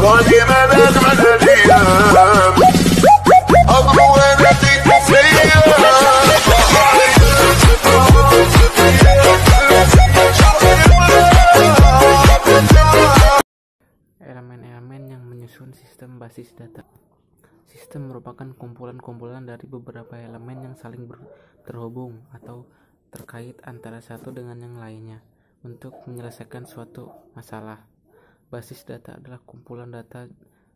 ظالمة العملية أضرب وأنا فيك فيا. Elemen-elemen yang menyusun sistem basis data. Sistem merupakan kumpulan-kumpulan dari beberapa elemen yang saling terhubung atau terkait antara satu dengan yang lainnya untuk menyelesaikan suatu masalah. Basis data adalah kumpulan data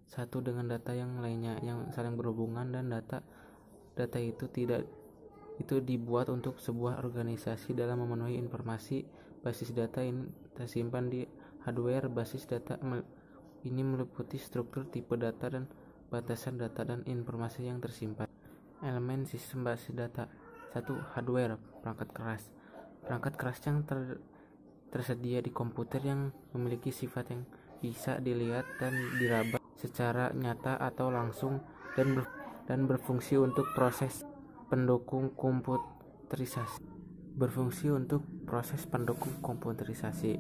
satu dengan data yang lainnya yang saling berhubungan, dan data itu dibuat untuk sebuah organisasi dalam memenuhi informasi. Basis data ini tersimpan di hardware. Basis data ini meliputi struktur, tipe data, dan batasan data dan informasi yang tersimpan. Elemen sistem basis data. 1. Hardware, perangkat keras. Perangkat keras yang tersedia di komputer yang memiliki sifat yang bisa dilihat dan diraba secara nyata atau langsung dan berfungsi untuk proses pendukung komputerisasi. Komputerisasi.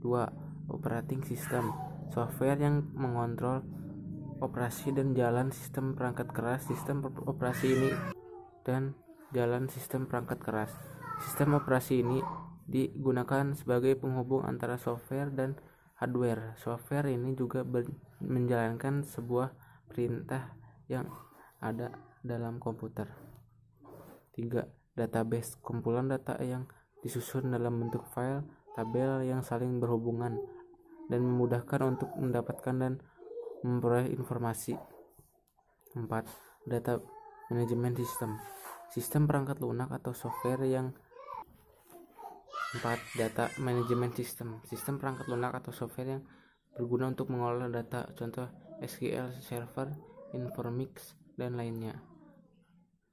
2. Operating system, software yang mengontrol operasi dan jalan sistem perangkat keras. Sistem operasi ini dan jalan sistem perangkat keras. Sistem operasi ini digunakan sebagai penghubung antara software dan hardware. Software ini juga menjalankan sebuah perintah yang ada dalam komputer. 3. Database, kumpulan data yang disusun dalam bentuk file, tabel yang saling berhubungan dan memudahkan untuk mendapatkan dan memperoleh informasi. 4. Data management system, sistem perangkat lunak atau software yang 4. Data management system, sistem perangkat lunak atau software yang berguna untuk mengolah data, contoh SQL Server, Informix, dan lainnya.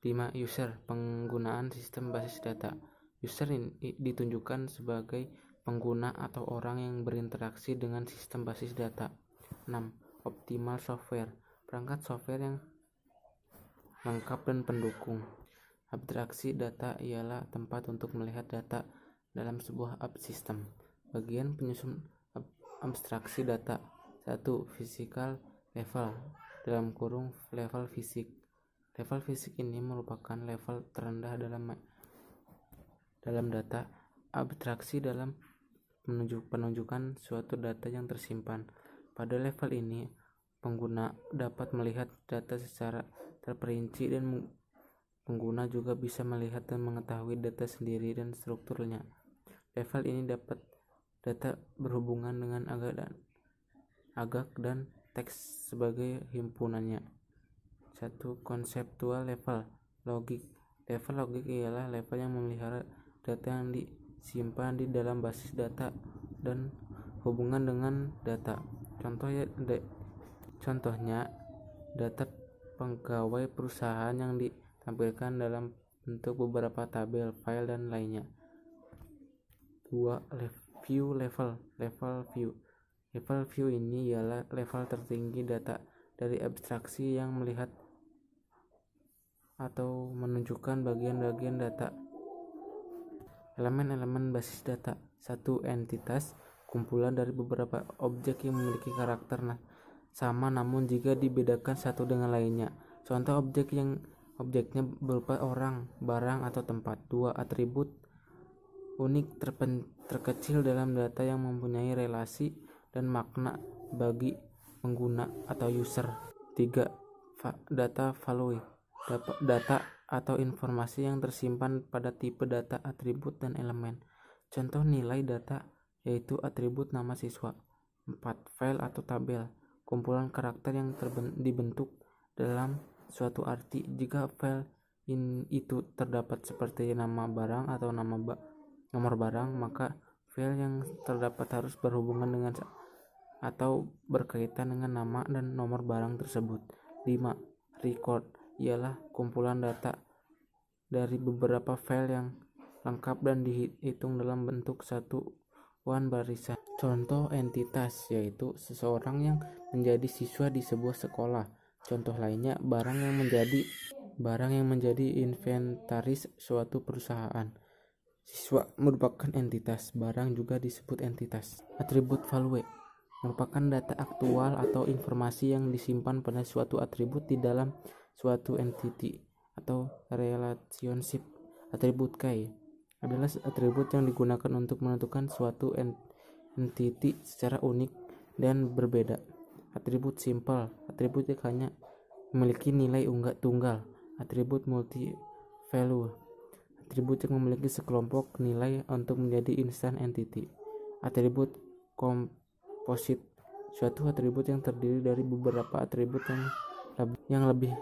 5. User, penggunaan sistem basis data. User ini ditunjukkan sebagai pengguna atau orang yang berinteraksi dengan sistem basis data. 6. Optimal software, perangkat software yang lengkap dan pendukung. Abstraksi data ialah tempat untuk melihat data dalam sebuah system. Bagian penyusun abstraksi data. 1. Physical level, level fisik. Level fisik ini merupakan level terendah dalam data abstraksi dalam penunjukan suatu data yang tersimpan. Pada level ini, pengguna dapat melihat data secara terperinci, dan pengguna juga bisa melihat dan mengetahui data sendiri dan strukturnya. Level ini dapat data berhubungan dengan agak dan teks sebagai himpunannya. 1. Conceptual level, logik. Level logik ialah level yang memelihara data yang disimpan di dalam basis data dan hubungan dengan data. Contohnya data pegawai perusahaan yang ditampilkan dalam bentuk beberapa tabel, file, dan lainnya. 2. View level, level view ini ialah level tertinggi data dari abstraksi yang melihat atau menunjukkan bagian-bagian data. Elemen-elemen basis data. 1. Entitas, kumpulan dari beberapa objek yang memiliki karakter sama namun jika dibedakan satu dengan lainnya. Contoh objeknya berupa orang, barang, atau tempat. 2. Atribut, unik terkecil dalam data yang mempunyai relasi dan makna bagi pengguna atau user. 3. Data value, data atau informasi yang tersimpan pada tipe data, atribut, dan elemen. Contoh nilai data yaitu atribut nama siswa. 4. File atau tabel, kumpulan karakter yang dibentuk dalam suatu arti. Jika file itu terdapat seperti nama barang atau nomor barang, maka file yang terdapat harus berhubungan dengan atau berkaitan dengan nama dan nomor barang tersebut. 5. Record ialah kumpulan data dari beberapa file yang lengkap dan dihitung dalam bentuk satuan barisan. Contoh entitas yaitu seseorang yang menjadi siswa di sebuah sekolah. Contoh lainnya barang yang menjadi inventaris suatu perusahaan. Siswa merupakan entitas, barang juga disebut entitas. Atribut value, merupakan data aktual atau informasi yang disimpan pada suatu atribut di dalam suatu entity atau relationship. Atribut key adalah atribut yang digunakan untuk menentukan suatu entity secara unik dan berbeda. Atribut simple, atribut yang hanya memiliki nilai tunggal. Atribut multi value, atribut yang memiliki sekelompok nilai untuk menjadi instant entity. Atribut komposit, suatu atribut yang terdiri dari beberapa atribut yang lebih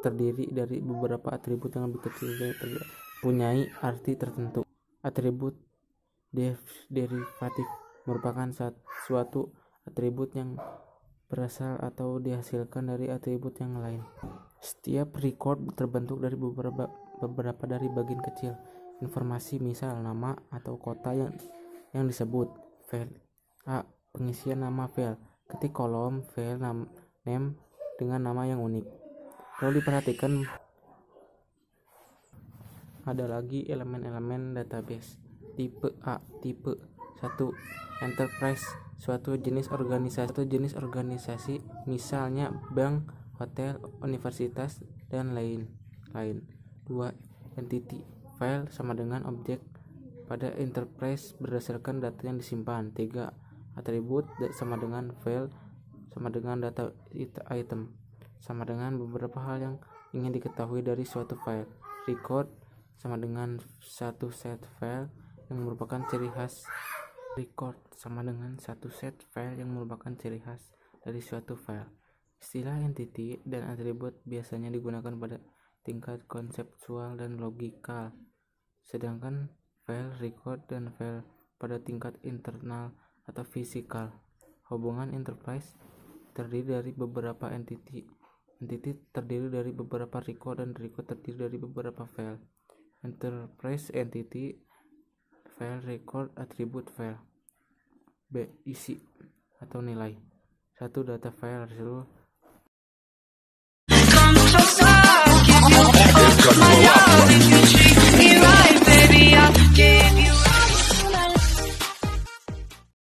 terdiri dari beberapa atribut yang lebih kecil dan punyai arti tertentu. Atribut derivatif merupakan suatu atribut yang berasal atau dihasilkan dari atribut yang lain. Setiap record terbentuk dari beberapa dari bagian kecil informasi, misal nama atau kota yang disebut. File A. Pengisian nama file. Ketik kolom file name dengan nama yang unik. Perlu diperhatikan ada lagi elemen-elemen database. Tipe A. Tipe 1. Enterprise, suatu jenis organisasi, misalnya bank, hotel, universitas, dan lain-lain. 2. Entity, file sama dengan objek pada enterprise berdasarkan data yang disimpan. 3. Atribut sama dengan file sama dengan data item sama dengan beberapa hal yang ingin diketahui dari suatu file. Record sama dengan satu set file yang merupakan ciri khas. Record sama dengan satu set file yang merupakan ciri khas dari suatu file. Istilah entity dan atribut biasanya digunakan pada tingkat konseptual dan logikal, sedangkan file, record, dan file pada tingkat internal atau fisikal. Hubungan enterprise terdiri dari beberapa entity terdiri dari beberapa record, dan record terdiri dari beberapa file. Enterprise entity, file, record, atribut file. B. Isi atau nilai. 1. Data file